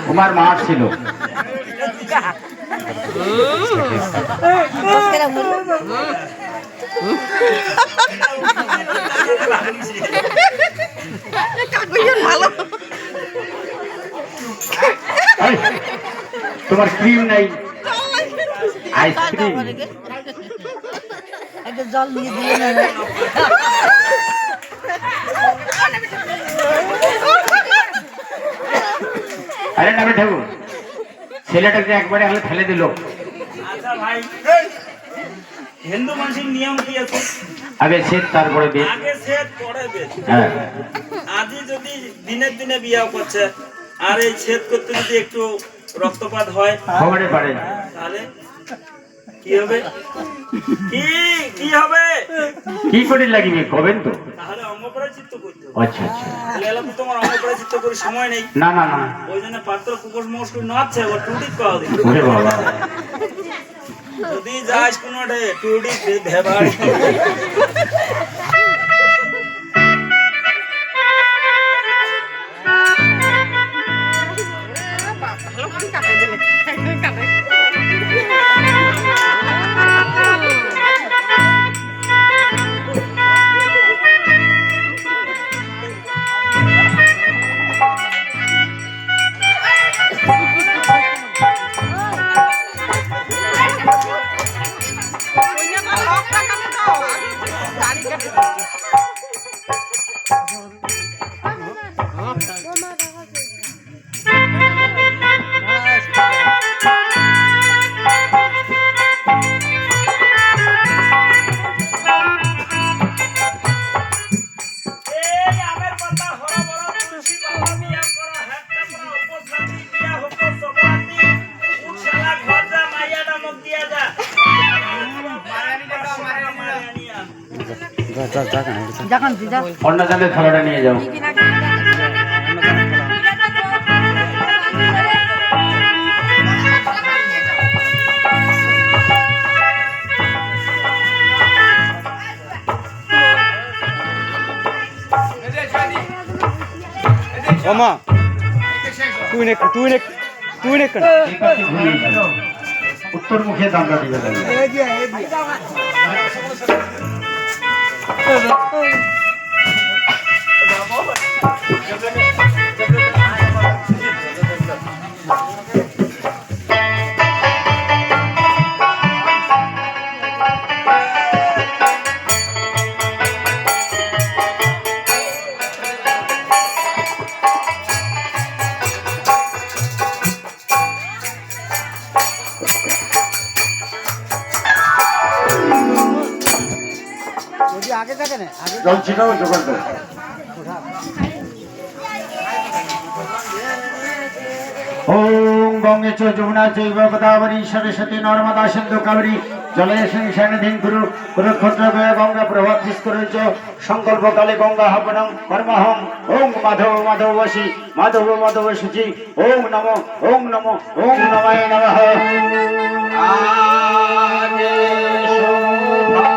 তোমার মা ছিল তোমার ক্রিম নাই আইসক্রিম জল নিয়ে দিয়ে আরে না বেটা ছেলেটাকে একবারে হলে ফেলে দিল। আচ্ছা ভাই, হিন্দু মানুষের নিয়ম কি আছে? আগে সেট তারপরে বেদ। আগে সেট পরে বেদ। হ্যাঁ, আজই যদি দিনে দিনে বিয়ে করছে আর এই ছেদ করতে যদি একটু রক্তপাত হয় খবরে পারে তাহলে কি হবে? কি কি হবে? কি করে লাগিবে কবেন তো? তাহলে অঙ্গপ্রাচিত্য করতে হবে। আচ্ছা আচ্ছা, তাহলে তো তোমার অঙ্গপ্রাচিত্য করে সময় নেই। না না না, ওই জন্য পাত্র কুকুর মোস্ট নাচছে ও টুটি পাওয়া দিল। ওরে বাবা, যদি যাস কোনো ডে টুটি ভেবাড়ি অন্য জাতের থালাটা নিয়ে যাও। Mama, তুই নে উত্তর মুখে দামটা দিবে। আগে থাকে না জল ছিটাও জোগাড় করো। ওম গঙ্গে চ যমুনা চৈব গোদাবরী সরস্বতী নর্মদা সিন্ধু কাবেরী জলেস্মিন সন্নিধিং কুরু কুরুক্ষেত্র গঙ্গা প্রভাতিস করুচ সংকল্প কালে গঙ্গা হবনং কর্মহং ওম মাধব মাধবসী মাধব মাধবসূচি ওম নমো ওম নমায় নমঃ। আগে শোভানি